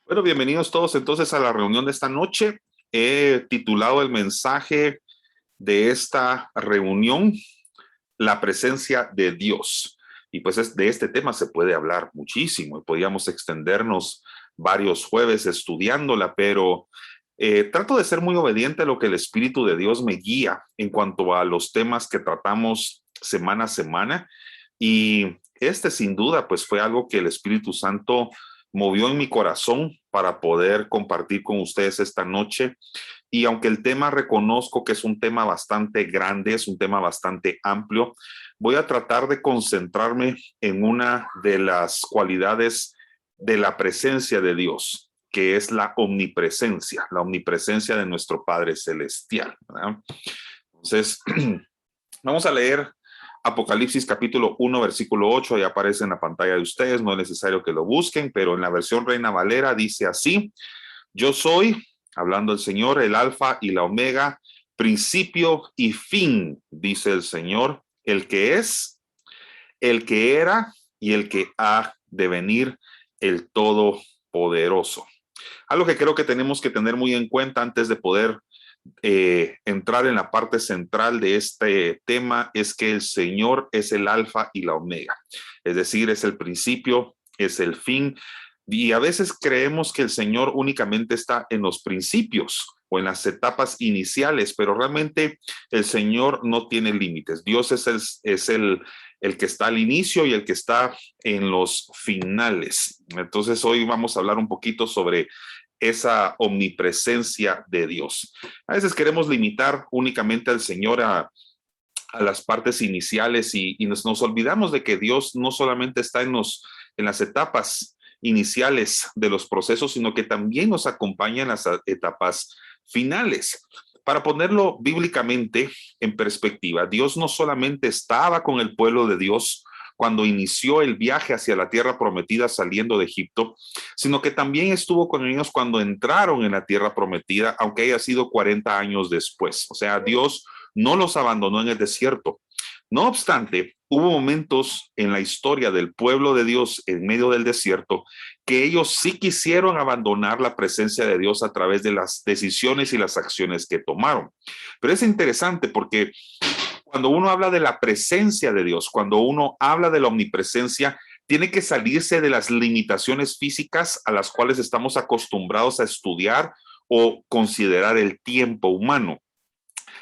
Bueno, bienvenidos todos entonces a la reunión de esta noche. He titulado el mensaje de esta reunión, La presencia de Dios. Y pues de este tema se puede hablar muchísimo y podríamos extendernos varios jueves estudiándola, pero trato de ser muy obediente a lo que el Espíritu de Dios me guía en cuanto a los temas que tratamos semana a semana. Y este sin duda pues fue algo que el Espíritu Santo movió en mi corazón para poder compartir con ustedes esta noche. Y aunque el tema reconozco que es un tema bastante grande, es un tema bastante amplio, voy a tratar de concentrarme en una de las cualidades de la presencia de Dios, que es la omnipresencia de nuestro Padre Celestial, ¿verdad? Entonces, vamos a leer Apocalipsis capítulo 1, versículo 8, ahí aparece en la pantalla de ustedes, no es necesario que lo busquen, pero en la versión Reina Valera dice así: yo soy, hablando el Señor, el alfa y la omega, principio y fin, dice el Señor, el que es, el que era y el que ha de venir, el Todopoderoso. Algo que creo que tenemos que tener muy en cuenta antes de poder entrar en la parte central de este tema es que el Señor es el alfa y la omega, es decir, es el principio, es el fin. Y a veces creemos que el Señor únicamente está en los principios o en las etapas iniciales, pero realmente el Señor no tiene límites. Dios es el que está al inicio y el que está en los finales. Entonces hoy vamos a hablar un poquito sobre esa omnipresencia de Dios. A veces queremos limitar únicamente al Señor a las partes iniciales y nos olvidamos de que Dios no solamente está en las etapas iniciales de los procesos, sino que también nos acompaña en las etapas finales. Para ponerlo bíblicamente en perspectiva, Dios no solamente estaba con el pueblo de Dios cuando inició el viaje hacia la tierra prometida saliendo de Egipto, sino que también estuvo con ellos cuando entraron en la tierra prometida, aunque haya sido 40 años después. O sea, Dios no los abandonó en el desierto. No obstante, hubo momentos en la historia del pueblo de Dios en medio del desierto que ellos sí quisieron abandonar la presencia de Dios a través de las decisiones y las acciones que tomaron. Pero es interesante porque cuando uno habla de la presencia de Dios, cuando uno habla de la omnipresencia, tiene que salirse de las limitaciones físicas a las cuales estamos acostumbrados a estudiar o considerar el tiempo humano.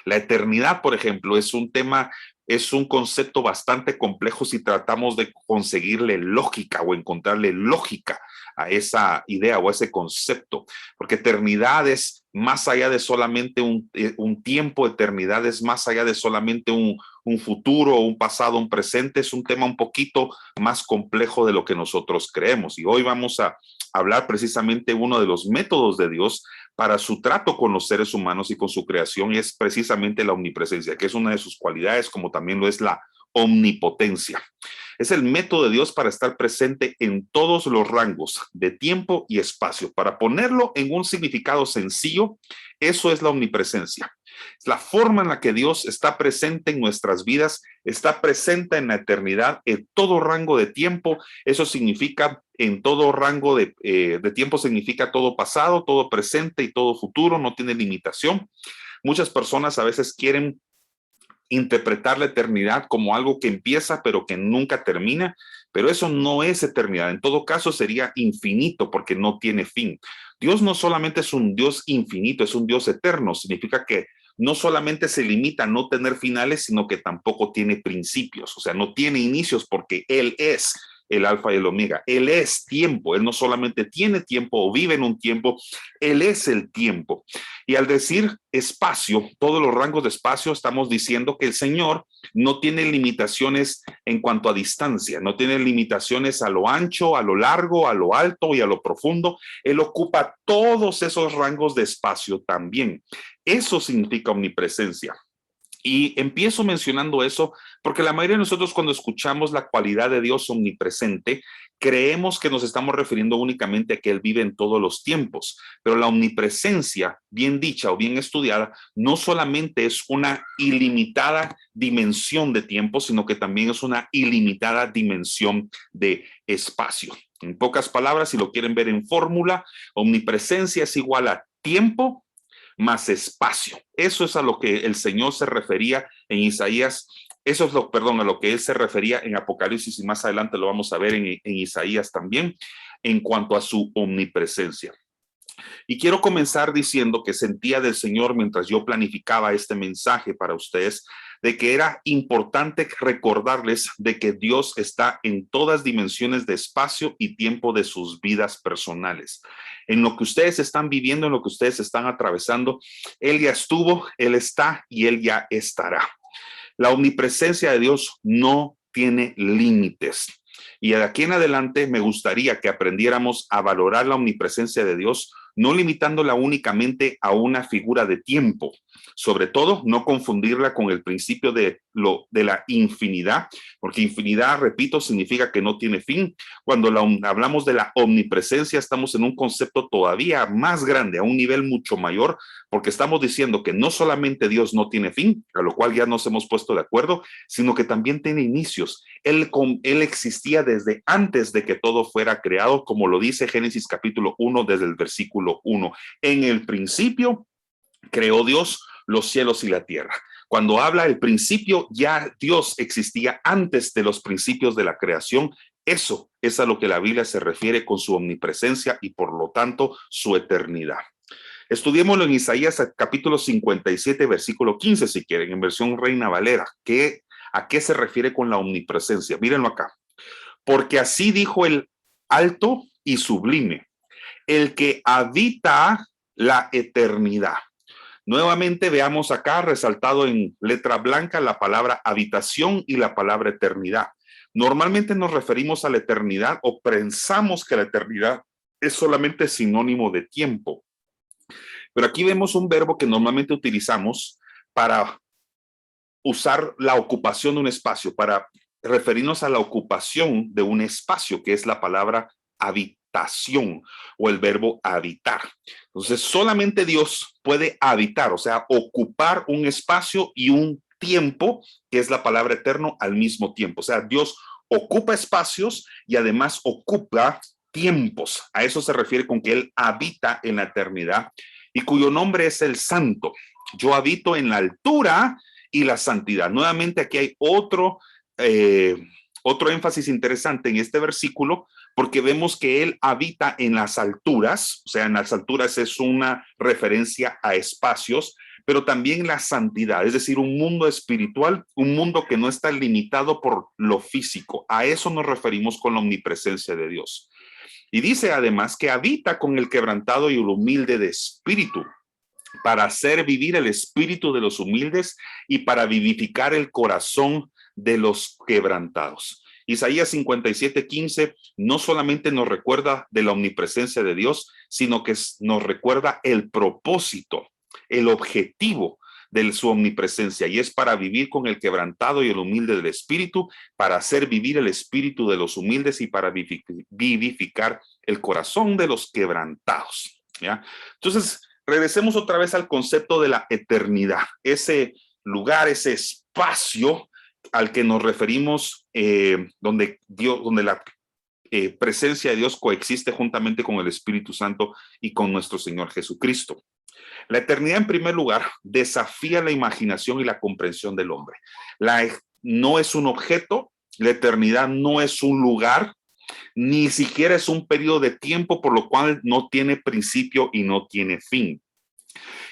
La eternidad, por ejemplo, es un tema, es un concepto bastante complejo si tratamos de conseguirle lógica o encontrarle lógica a esa idea o a ese concepto, porque eternidad es más allá de solamente un tiempo, eternidad es más allá de solamente un futuro, un pasado, un presente, es un tema un poquito más complejo de lo que nosotros creemos. Y hoy vamos a hablar precisamente uno de los métodos de Dios para su trato con los seres humanos y con su creación es precisamente la omnipresencia, que es una de sus cualidades, como también lo es la omnipotencia. Es el método de Dios para estar presente en todos los rangos de tiempo y espacio. Para ponerlo en un significado sencillo, eso es la omnipresencia. Es la forma en la que Dios está presente en nuestras vidas, está presente en la eternidad, en todo rango de tiempo. Eso significa en todo rango de tiempo, significa todo pasado, todo presente y todo futuro, no tiene limitación. Muchas personas a veces quieren interpretar la eternidad como algo que empieza pero que nunca termina, pero eso no es eternidad. En todo caso sería infinito porque no tiene fin. Dios no solamente es un Dios infinito, es un Dios eterno. Significa que no solamente se limita a no tener finales, sino que tampoco tiene principios, o sea, no tiene inicios porque Él es el alfa y el omega. Él es tiempo, Él no solamente tiene tiempo o vive en un tiempo, Él es el tiempo. Y al decir espacio, todos los rangos de espacio, estamos diciendo que el Señor no tiene limitaciones en cuanto a distancia, no tiene limitaciones a lo ancho, a lo largo, a lo alto y a lo profundo. Él ocupa todos esos rangos de espacio también. Eso significa omnipresencia. Y empiezo mencionando eso porque la mayoría de nosotros cuando escuchamos la cualidad de Dios omnipresente, creemos que nos estamos refiriendo únicamente a que Él vive en todos los tiempos, pero la omnipresencia, bien dicha o bien estudiada, no solamente es una ilimitada dimensión de tiempo, sino que también es una ilimitada dimensión de espacio. En pocas palabras, si lo quieren ver en fórmula, omnipresencia es igual a tiempo más espacio. Eso es a lo que el Señor se refería en Isaías. Eso es a lo que Él se refería en Apocalipsis, y más adelante lo vamos a ver en Isaías también, en cuanto a su omnipresencia. Y quiero comenzar diciendo que sentía del Señor mientras yo planificaba este mensaje para ustedes, de que era importante recordarles de que Dios está en todas dimensiones de espacio y tiempo de sus vidas personales. En lo que ustedes están viviendo, en lo que ustedes están atravesando, Él ya estuvo, Él está y Él ya estará. La omnipresencia de Dios no tiene límites. Y de aquí en adelante me gustaría que aprendiéramos a valorar la omnipresencia de Dios, no limitándola únicamente a una figura de tiempo. Sobre todo, no confundirla con el principio de la infinidad, porque infinidad, repito, significa que no tiene fin. Cuando hablamos de la omnipresencia, estamos en un concepto todavía más grande, a un nivel mucho mayor, porque estamos diciendo que no solamente Dios no tiene fin, a lo cual ya nos hemos puesto de acuerdo, sino que también tiene inicios. Él existía desde antes de que todo fuera creado, como lo dice Génesis capítulo 1, desde el versículo 1. En el principio creó Dios los cielos y la tierra. Cuando habla del principio, ya Dios existía antes de los principios de la creación. Eso es a lo que la Biblia se refiere con su omnipresencia y por lo tanto su eternidad. Estudiémoslo en Isaías capítulo 57, versículo 15, si quieren, en versión Reina Valera. ¿A qué se refiere con la omnipresencia? Mírenlo acá. Porque así dijo el alto y sublime, el que habita la eternidad. Nuevamente veamos acá resaltado en letra blanca la palabra habitación y la palabra eternidad. Normalmente nos referimos a la eternidad o pensamos que la eternidad es solamente sinónimo de tiempo. Pero aquí vemos un verbo que normalmente utilizamos para usar la ocupación de un espacio, para referirnos a la ocupación de un espacio, que es la palabra habitación o el verbo habitar. Entonces, solamente Dios puede habitar, o sea, ocupar un espacio y un tiempo, que es la palabra eterno, al mismo tiempo. O sea, Dios ocupa espacios y además ocupa tiempos. A eso se refiere con que Él habita en la eternidad y cuyo nombre es el Santo. Yo habito en la altura y la santidad. Nuevamente aquí hay otro énfasis interesante en este versículo, porque vemos que Él habita en las alturas, o sea, en las alturas es una referencia a espacios, pero también la santidad, es decir, un mundo espiritual, un mundo que no está limitado por lo físico. A eso nos referimos con la omnipresencia de Dios. Y dice además que habita con el quebrantado y el humilde de espíritu, para hacer vivir el espíritu de los humildes y para vivificar el corazón de los quebrantados. Isaías 57:15 no solamente nos recuerda de la omnipresencia de Dios, sino que nos recuerda el propósito, el objetivo de su omnipresencia, y es para vivir con el quebrantado y el humilde del espíritu, para hacer vivir el espíritu de los humildes y para vivificar el corazón de los quebrantados. ¿Ya? Entonces, regresemos otra vez al concepto de la eternidad, ese lugar, ese espacio al que nos referimos, donde la presencia de Dios coexiste juntamente con el Espíritu Santo y con nuestro Señor Jesucristo. La eternidad, en primer lugar, desafía la imaginación y la comprensión del hombre. No es un objeto, la eternidad no es un lugar, ni siquiera es un periodo de tiempo, por lo cual no tiene principio y no tiene fin.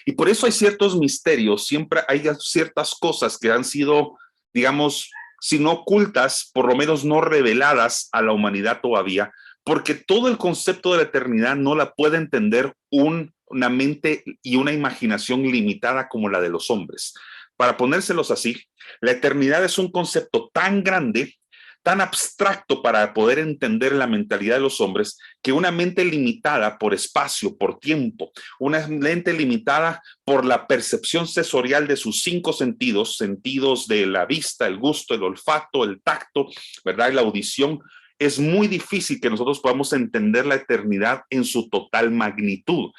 Y por eso hay ciertos misterios, siempre hay ciertas cosas que han sido, digamos, si no ocultas, por lo menos no reveladas a la humanidad todavía, porque todo el concepto de la eternidad no la puede entender una mente y una imaginación limitada como la de los hombres. Para ponérselos así, la eternidad es un concepto tan grande, tan abstracto para poder entender la mentalidad de los hombres, que una mente limitada por espacio, por tiempo, una mente limitada por la percepción sensorial de sus 5 sentidos, sentidos de la vista, el gusto, el olfato, el tacto, ¿verdad? Y la audición, es muy difícil que nosotros podamos entender la eternidad en su total magnitud.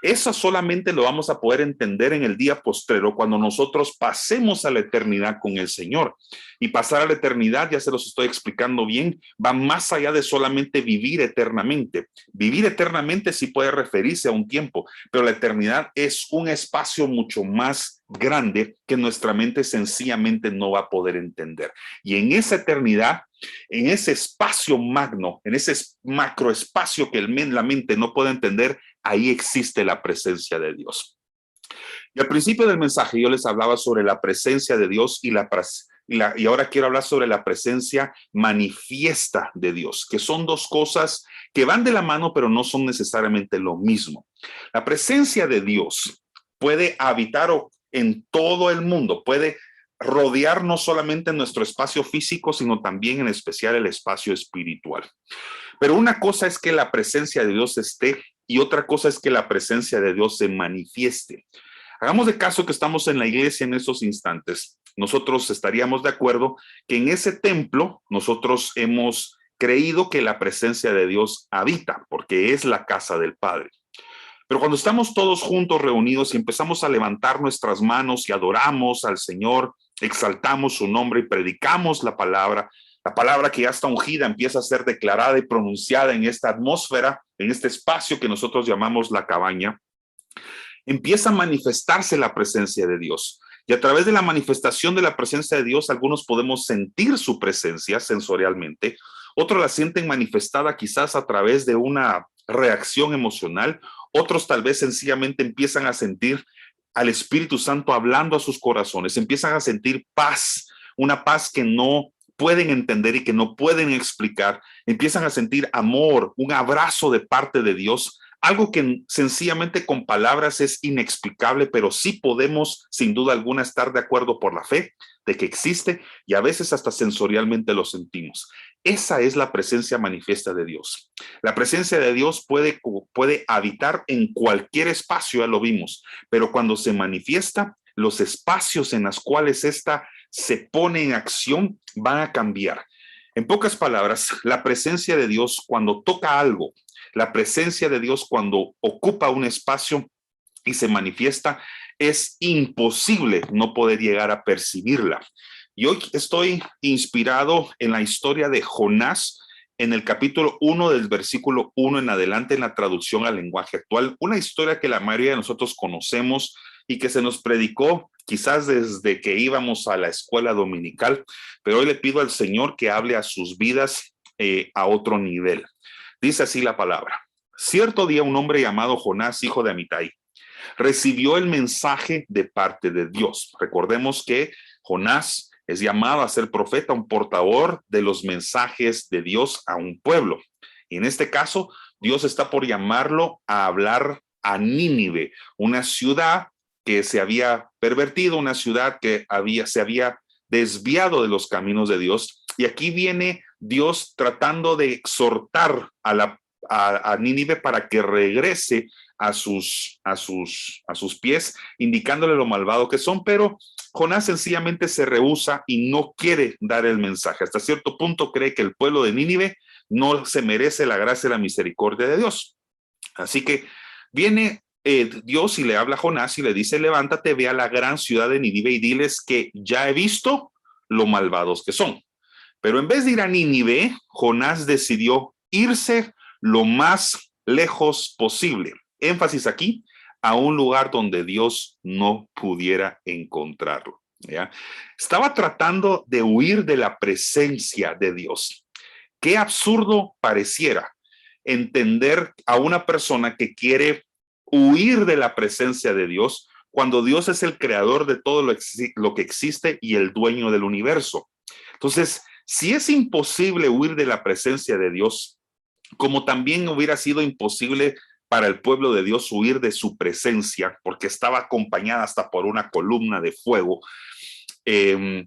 Eso solamente lo vamos a poder entender en el día postrero, cuando nosotros pasemos a la eternidad con el Señor. Y pasar a la eternidad, ya se los estoy explicando bien, va más allá de solamente vivir eternamente. Vivir eternamente sí puede referirse a un tiempo, pero la eternidad es un espacio mucho más grande que nuestra mente sencillamente no va a poder entender. Y en esa eternidad, en ese espacio magno, en ese macroespacio que la mente no puede entender, ahí existe la presencia de Dios. Y al principio del mensaje yo les hablaba sobre la presencia de Dios y ahora quiero hablar sobre la presencia manifiesta de Dios, que son dos cosas que van de la mano, pero no son necesariamente lo mismo. La presencia de Dios puede habitar en todo el mundo, puede rodear no solamente nuestro espacio físico, sino también en especial el espacio espiritual. Pero una cosa es que la presencia de Dios esté y otra cosa es que la presencia de Dios se manifieste. Hagamos de caso que estamos en la iglesia en esos instantes. Nosotros estaríamos de acuerdo que en ese templo nosotros hemos creído que la presencia de Dios habita, porque es la casa del Padre. Pero cuando estamos todos juntos reunidos y empezamos a levantar nuestras manos y adoramos al Señor, exaltamos su nombre y predicamos la palabra que ya está ungida empieza a ser declarada y pronunciada en esta atmósfera, en este espacio que nosotros llamamos la cabaña, empieza a manifestarse la presencia de Dios. Y a través de la manifestación de la presencia de Dios, algunos podemos sentir su presencia sensorialmente, otros la sienten manifestada quizás a través de una reacción emocional, otros tal vez sencillamente empiezan a sentir al Espíritu Santo hablando a sus corazones, empiezan a sentir paz, una paz que no pueden entender y que no pueden explicar, empiezan a sentir amor, un abrazo de parte de Dios, algo que sencillamente con palabras es inexplicable, pero sí podemos sin duda alguna estar de acuerdo por la fe de que existe y a veces hasta sensorialmente lo sentimos. Esa es la presencia manifiesta de Dios. La presencia de Dios puede habitar en cualquier espacio, ya lo vimos, pero cuando se manifiesta, los espacios en los cuales ésta se pone en acción van a cambiar. En pocas palabras, la presencia de Dios cuando toca algo, la presencia de Dios cuando ocupa un espacio y se manifiesta, es imposible no poder llegar a percibirla. Y hoy estoy inspirado en la historia de Jonás, en el capítulo 1 del versículo 1 en adelante en la traducción al lenguaje actual, una historia que la mayoría de nosotros conocemos y que se nos predicó quizás desde que íbamos a la escuela dominical, pero hoy le pido al Señor que hable a sus vidas a otro nivel. Dice así la palabra. Cierto día un hombre llamado Jonás, hijo de Amitai, recibió el mensaje de parte de Dios. Recordemos que Jonás es llamado a ser profeta, un portador de los mensajes de Dios a un pueblo. Y en este caso, Dios está por llamarlo a hablar a Nínive, una ciudad que se había pervertido, una ciudad que se había desviado de los caminos de Dios. Y aquí viene Dios tratando de exhortar a Nínive para que regrese a sus pies, indicándole lo malvado que son, pero Jonás sencillamente se rehúsa y no quiere dar el mensaje. Hasta cierto punto cree que el pueblo de Nínive no se merece la gracia y la misericordia de Dios. Así que viene Dios y le habla a Jonás y le dice, levántate, ve a la gran ciudad de Nínive y diles que ya he visto lo malvados que son. Pero en vez de ir a Nínive, Jonás decidió irse lo más lejos posible. Énfasis aquí, a un lugar donde Dios no pudiera encontrarlo. ¿Ya? Estaba tratando de huir de la presencia de Dios. Qué absurdo pareciera entender a una persona que quiere huir de la presencia de Dios cuando Dios es el creador de todo lo que existe y el dueño del universo. Entonces, si es imposible huir de la presencia de Dios, como también hubiera sido imposible para el pueblo de Dios huir de su presencia, porque estaba acompañada hasta por una columna de fuego, ¿de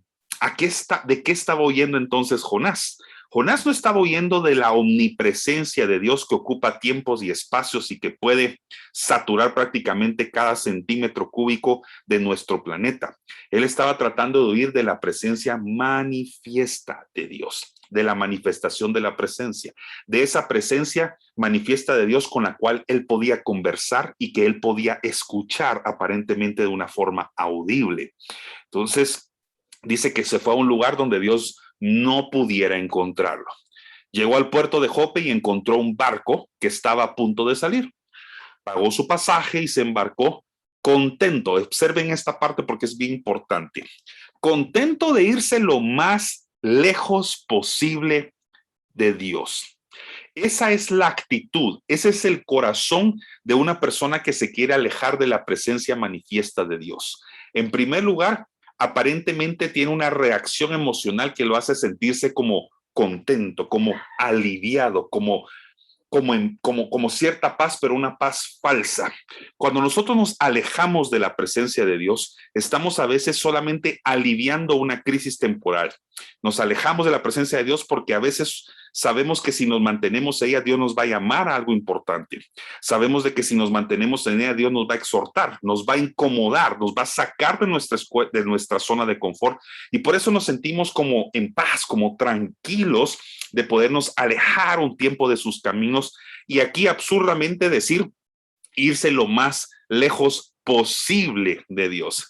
qué estaba huyendo entonces Jonás? Jonás no estaba huyendo de la omnipresencia de Dios que ocupa tiempos y espacios y que puede saturar prácticamente cada centímetro cúbico de nuestro planeta. Él estaba tratando de huir de la presencia manifiesta de Dios. de la manifestación de la presencia, de esa presencia manifiesta de Dios con la cual él podía conversar y que él podía escuchar aparentemente de una forma audible. Entonces, dice que se fue a un lugar donde Dios no pudiera encontrarlo. Llegó al puerto de Jope y encontró un barco que estaba a punto de salir. Pagó su pasaje y se embarcó contento. Observen esta parte porque es bien importante. Contento de irse lo más lejos posible de Dios. Esa es la actitud, ese es el corazón de una persona que se quiere alejar de la presencia manifiesta de Dios. En primer lugar, aparentemente tiene una reacción emocional que lo hace sentirse como contento, como aliviado, como cierta paz, pero una paz falsa. Cuando nosotros nos alejamos de la presencia de Dios, estamos a veces solamente aliviando una crisis temporal. Nos alejamos de la presencia de Dios porque a veces sabemos que si nos mantenemos en ella, Dios nos va a llamar a algo importante. Sabemos de que si nos mantenemos en ella, Dios nos va a exhortar, nos va a incomodar, nos va a sacar de nuestra zona de confort. Y por eso nos sentimos como en paz, como tranquilos de podernos alejar un tiempo de sus caminos. Y aquí absurdamente decir, irse lo más lejos posible de Dios.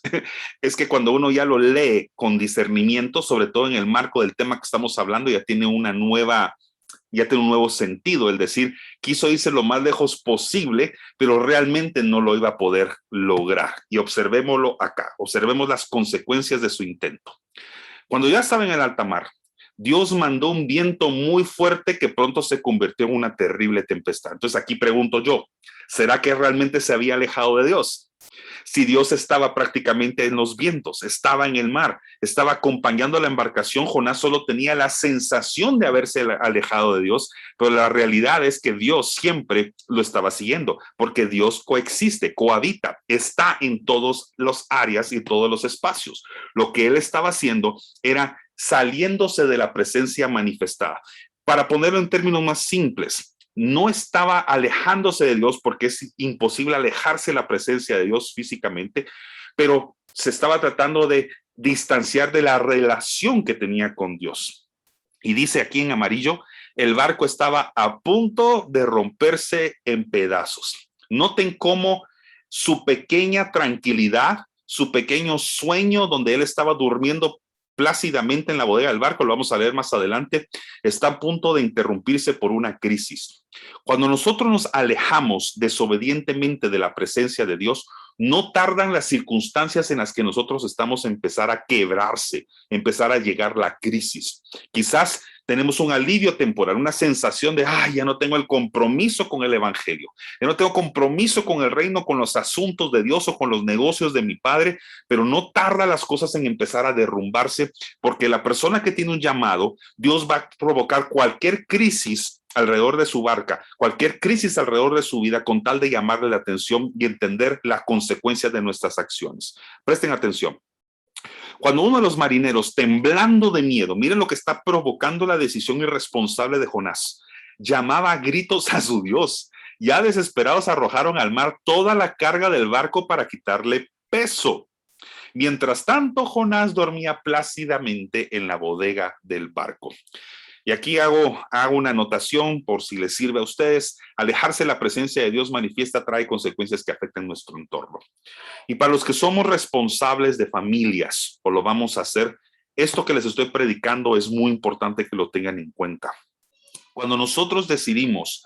Es que cuando uno ya lo lee con discernimiento, sobre todo en el marco del tema que estamos hablando, ya tiene un nuevo sentido. El decir, quiso irse lo más lejos posible, pero realmente no lo iba a poder lograr. Y observémoslo acá, observemos las consecuencias de su intento. Cuando ya estaba en el alta mar, Dios mandó un viento muy fuerte que pronto se convirtió en una terrible tempestad. Entonces aquí pregunto yo, ¿será que realmente se había alejado de Dios? Si Dios estaba prácticamente en los vientos, estaba en el mar, estaba acompañando la embarcación, Jonás solo tenía la sensación de haberse alejado de Dios, pero la realidad es que Dios siempre lo estaba siguiendo, porque Dios coexiste, cohabita, está en todas las áreas y todos los espacios. Lo que él estaba haciendo era saliéndose de la presencia manifestada. Para ponerlo en términos más simples, no estaba alejándose de Dios porque es imposible alejarse de la presencia de Dios físicamente, pero se estaba tratando de distanciar de la relación que tenía con Dios. Y dice aquí en amarillo, el barco estaba a punto de romperse en pedazos. Noten cómo su pequeña tranquilidad, su pequeño sueño donde él estaba durmiendo plácidamente en la bodega del barco, lo vamos a leer más adelante, está a punto de interrumpirse por una crisis. Cuando nosotros nos alejamos desobedientemente de la presencia de Dios, no tardan las circunstancias en las que nosotros estamos a empezar a quebrarse, empezar a llegar la crisis. Quizás tenemos un alivio temporal, una sensación de, ya no tengo el compromiso con el evangelio, ya no tengo compromiso con el reino, con los asuntos de Dios o con los negocios de mi padre, pero no tarda las cosas en empezar a derrumbarse, porque la persona que tiene un llamado, Dios va a provocar cualquier crisis alrededor de su barca, cualquier crisis alrededor de su vida, con tal de llamarle la atención y entender las consecuencias de nuestras acciones. Presten atención. Cuando uno de los marineros, temblando de miedo, miren lo que está provocando la decisión irresponsable de Jonás, llamaba a gritos a su Dios. Ya desesperados arrojaron al mar toda la carga del barco para quitarle peso. Mientras tanto, Jonás dormía plácidamente en la bodega del barco. Y aquí hago una anotación por si les sirve a ustedes. Alejarse de la presencia de Dios manifiesta trae consecuencias que afectan nuestro entorno. Y para los que somos responsables de familias, o lo vamos a hacer, esto que les estoy predicando es muy importante que lo tengan en cuenta. Cuando nosotros decidimos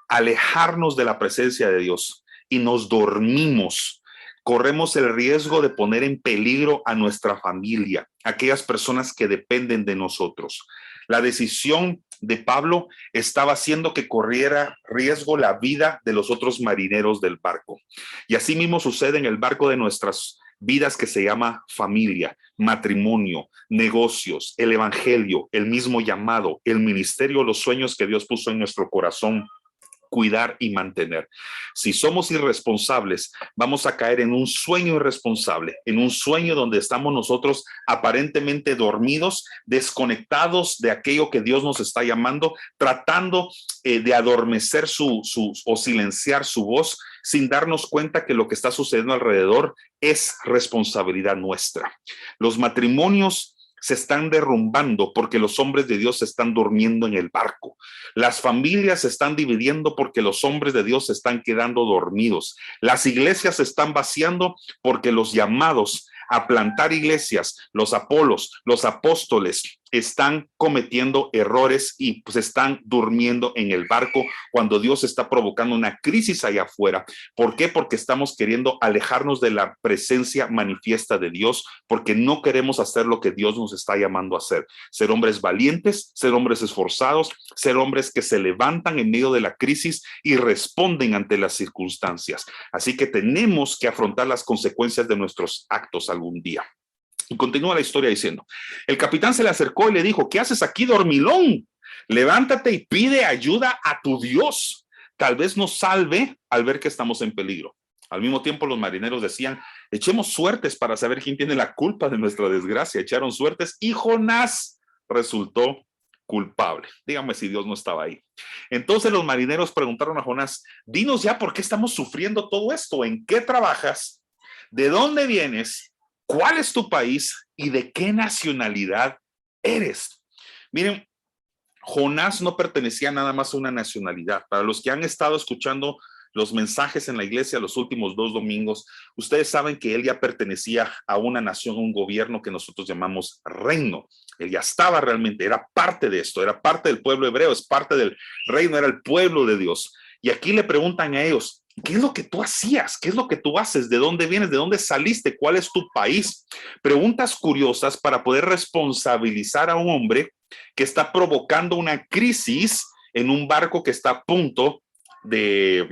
alejarnos de la presencia de Dios y nos dormimos, corremos el riesgo de poner en peligro a nuestra familia, aquellas personas que dependen de nosotros. La decisión de Pablo estaba haciendo que corriera riesgo la vida de los otros marineros del barco. Y así mismo sucede en el barco de nuestras vidas, que se llama familia, matrimonio, negocios, el evangelio, el mismo llamado, el ministerio, los sueños que Dios puso en nuestro corazón, cuidar y mantener. Si somos irresponsables, vamos a caer en un sueño irresponsable, en un sueño donde estamos nosotros aparentemente dormidos, desconectados de aquello que Dios nos está llamando, tratando de adormecer o silenciar su voz, sin darnos cuenta que lo que está sucediendo alrededor es responsabilidad nuestra. Los matrimonios se están derrumbando porque los hombres de Dios se están durmiendo en el barco. Las familias se están dividiendo porque los hombres de Dios se están quedando dormidos. Las iglesias se están vaciando porque los llamados a plantar iglesias, los Apolos, los apóstoles, están cometiendo errores y pues están durmiendo en el barco cuando Dios está provocando una crisis allá afuera. ¿Por qué? Porque estamos queriendo alejarnos de la presencia manifiesta de Dios, porque no queremos hacer lo que Dios nos está llamando a hacer. Ser hombres valientes, ser hombres esforzados, ser hombres que se levantan en medio de la crisis y responden ante las circunstancias. Así que tenemos que afrontar las consecuencias de nuestros actos algún día. Y continúa la historia diciendo, el capitán se le acercó y le dijo, ¿qué haces aquí, dormilón? Levántate y pide ayuda a tu Dios. Tal vez nos salve al ver que estamos en peligro. Al mismo tiempo los marineros decían, echemos suertes para saber quién tiene la culpa de nuestra desgracia. Echaron suertes y Jonás resultó culpable. Dígame si Dios no estaba ahí. Entonces los marineros preguntaron a Jonás, dinos ya por qué estamos sufriendo todo esto, ¿en qué trabajas? ¿De dónde vienes? ¿Cuál es tu país y de qué nacionalidad eres? Miren, Jonás no pertenecía nada más a una nacionalidad. Para los que han estado escuchando los mensajes en la iglesia los últimos 2 domingos, ustedes saben que él ya pertenecía a una nación, un gobierno que nosotros llamamos reino. Él ya estaba realmente, era parte de esto, era parte del pueblo hebreo, es parte del reino, era el pueblo de Dios. Y aquí le preguntan a ellos, ¿qué es lo que tú hacías? ¿Qué es lo que tú haces? ¿De dónde vienes? ¿De dónde saliste? ¿Cuál es tu país? Preguntas curiosas para poder responsabilizar a un hombre que está provocando una crisis en un barco que está a punto de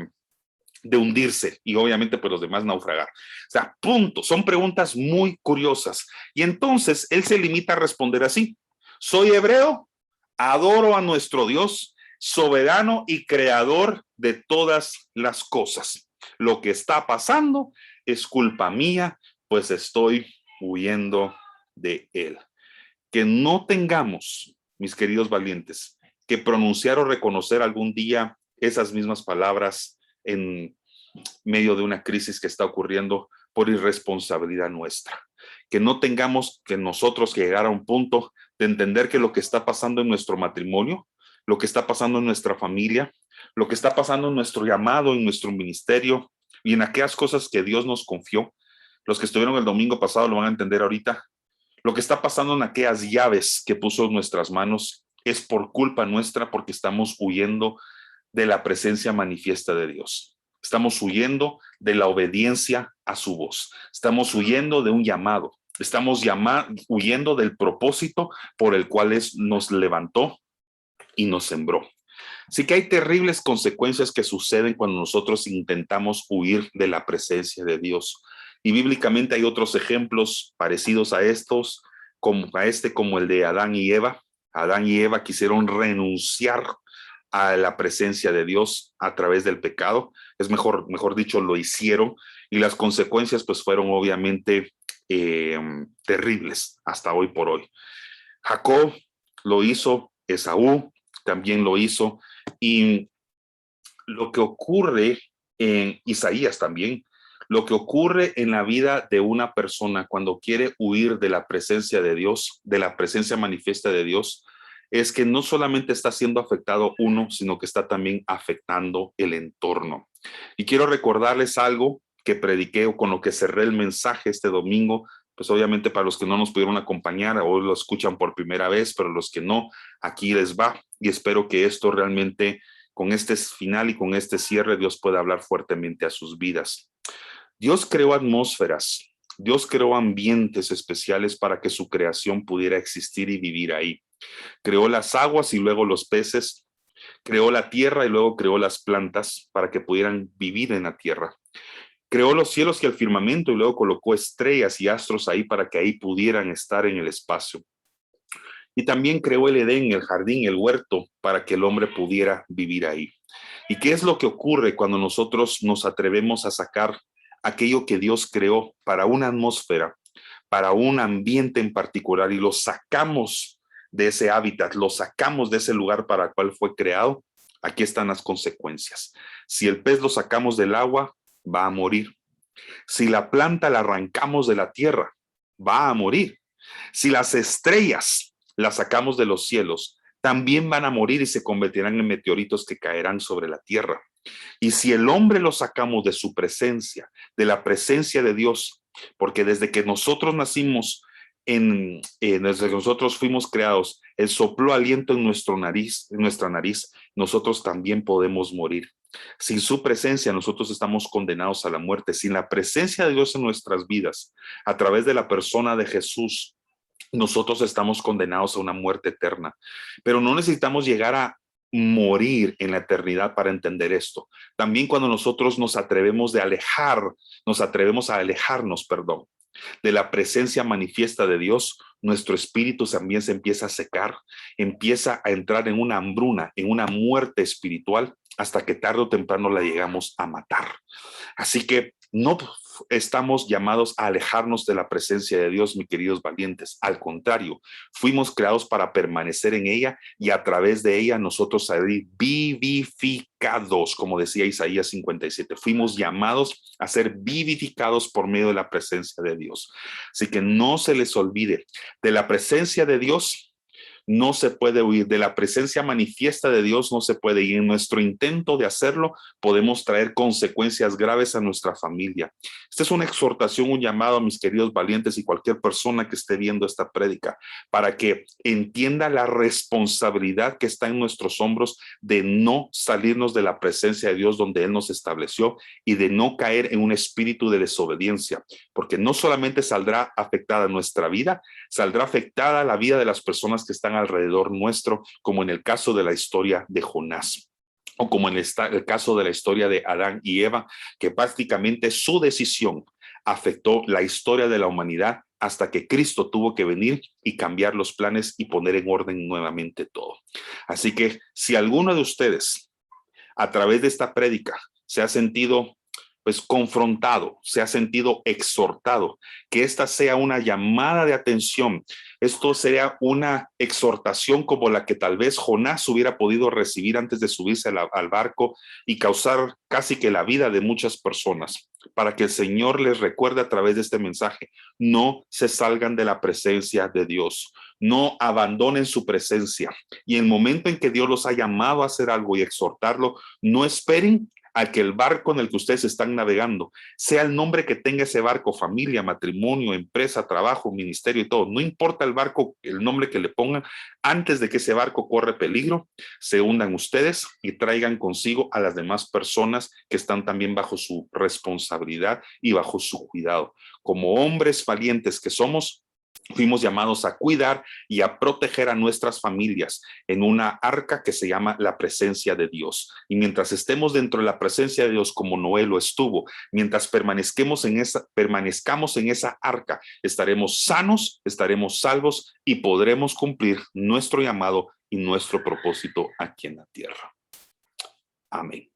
hundirse y obviamente pues los demás naufragar. O sea, punto. Son preguntas muy curiosas. Y entonces él se limita a responder así. Soy hebreo, adoro a nuestro Dios, soberano y creador de todas las cosas. Lo que está pasando es culpa mía, pues estoy huyendo de él. Que no tengamos, mis queridos valientes, que pronunciar o reconocer algún día esas mismas palabras en medio de una crisis que está ocurriendo por irresponsabilidad nuestra. Que no tengamos que nosotros llegar a un punto de entender que lo que está pasando en nuestro matrimonio, lo que está pasando en nuestra familia, lo que está pasando en nuestro llamado, en nuestro ministerio y en aquellas cosas que Dios nos confió. Los que estuvieron el domingo pasado lo van a entender ahorita. Lo que está pasando en aquellas llaves que puso en nuestras manos es por culpa nuestra porque estamos huyendo de la presencia manifiesta de Dios. Estamos huyendo de la obediencia a su voz. Estamos huyendo de un llamado. Estamos huyendo del propósito por el cual nos levantó y nos sembró. Así que hay terribles consecuencias que suceden cuando nosotros intentamos huir de la presencia de Dios. Y bíblicamente hay otros ejemplos parecidos a estos, como el de Adán y Eva. Adán y Eva quisieron renunciar a la presencia de Dios a través del pecado. Es mejor dicho, lo hicieron y las consecuencias pues fueron obviamente terribles hasta hoy por hoy. Jacob lo hizo, Esaú también lo hizo, y lo que ocurre en Isaías también, lo que ocurre en la vida de una persona cuando quiere huir de la presencia de Dios, de la presencia manifiesta de Dios, es que no solamente está siendo afectado uno, sino que está también afectando el entorno. Y quiero recordarles algo que prediqué o con lo que cerré el mensaje este domingo, pues obviamente para los que no nos pudieron acompañar o lo escuchan por primera vez, pero los que no, aquí les va y espero que esto realmente con este final y con este cierre Dios pueda hablar fuertemente a sus vidas. Dios creó atmósferas, Dios creó ambientes especiales para que su creación pudiera existir y vivir ahí. Creó las aguas y luego los peces, creó la tierra y luego creó las plantas para que pudieran vivir en la tierra. Creó los cielos y el firmamento y luego colocó estrellas y astros ahí para que ahí pudieran estar en el espacio. Y también creó el Edén, el jardín, el huerto, para que el hombre pudiera vivir ahí. ¿Y qué es lo que ocurre cuando nosotros nos atrevemos a sacar aquello que Dios creó para una atmósfera, para un ambiente en particular y lo sacamos de ese hábitat, lo sacamos de ese lugar para el cual fue creado? Aquí están las consecuencias. Si el pez lo sacamos del agua, va a morir. Si la planta la arrancamos de la tierra, va a morir. Si las estrellas las sacamos de los cielos, también van a morir y se convertirán en meteoritos que caerán sobre la tierra. Y si el hombre lo sacamos de su presencia, de la presencia de Dios, porque desde que nosotros nacimos, desde que nosotros fuimos creados, Él sopló aliento en nuestra nariz, nosotros también podemos morir. Sin su presencia, nosotros estamos condenados a la muerte. Sin la presencia de Dios en nuestras vidas, a través de la persona de Jesús, nosotros estamos condenados a una muerte eterna. Pero no necesitamos llegar a morir en la eternidad para entender esto. También cuando nosotros nos atrevemos a alejarnos, perdón, de la presencia manifiesta de Dios, nuestro espíritu también se empieza a secar, empieza a entrar en una hambruna, en una muerte espiritual, hasta que tarde o temprano la llegamos a matar. Así que no estamos llamados a alejarnos de la presencia de Dios, mis queridos valientes. Al contrario, fuimos creados para permanecer en ella y a través de ella nosotros salir vivificados, como decía Isaías 57. Fuimos llamados a ser vivificados por medio de la presencia de Dios. Así que no se les olvide, de la presencia de Dios no se puede huir, de la presencia manifiesta de Dios no se puede ir. En nuestro intento de hacerlo, podemos traer consecuencias graves a nuestra familia. Esta es una exhortación, un llamado a mis queridos valientes y cualquier persona que esté viendo esta prédica, para que entienda la responsabilidad que está en nuestros hombros de no salirnos de la presencia de Dios donde Él nos estableció y de no caer en un espíritu de desobediencia, porque no solamente saldrá afectada nuestra vida, saldrá afectada la vida de las personas que están alrededor nuestro, como en el caso de la historia de Jonás, o como en el caso de la historia de Adán y Eva, que prácticamente su decisión afectó la historia de la humanidad hasta que Cristo tuvo que venir y cambiar los planes y poner en orden nuevamente todo. Así que si alguno de ustedes a través de esta prédica se ha sentido confrontado, se ha sentido exhortado, que esta sea una llamada de atención. Esto sería una exhortación como la que tal vez Jonás hubiera podido recibir antes de subirse al barco y causar casi que la vida de muchas personas, para que el Señor les recuerde a través de este mensaje: no se salgan de la presencia de Dios, no abandonen su presencia, y en el momento en que Dios los ha llamado a hacer algo y exhortarlo, no esperen a que el barco en el que ustedes están navegando, sea el nombre que tenga ese barco, familia, matrimonio, empresa, trabajo, ministerio y todo, no importa el barco, el nombre que le pongan, antes de que ese barco corre peligro, se hundan ustedes y traigan consigo a las demás personas que están también bajo su responsabilidad y bajo su cuidado. Como hombres valientes que somos, fuimos llamados a cuidar y a proteger a nuestras familias en una arca que se llama la presencia de Dios. Y mientras estemos dentro de la presencia de Dios, como Noé lo estuvo, mientras permanezcamos en esa arca, estaremos sanos, estaremos salvos y podremos cumplir nuestro llamado y nuestro propósito aquí en la tierra. Amén.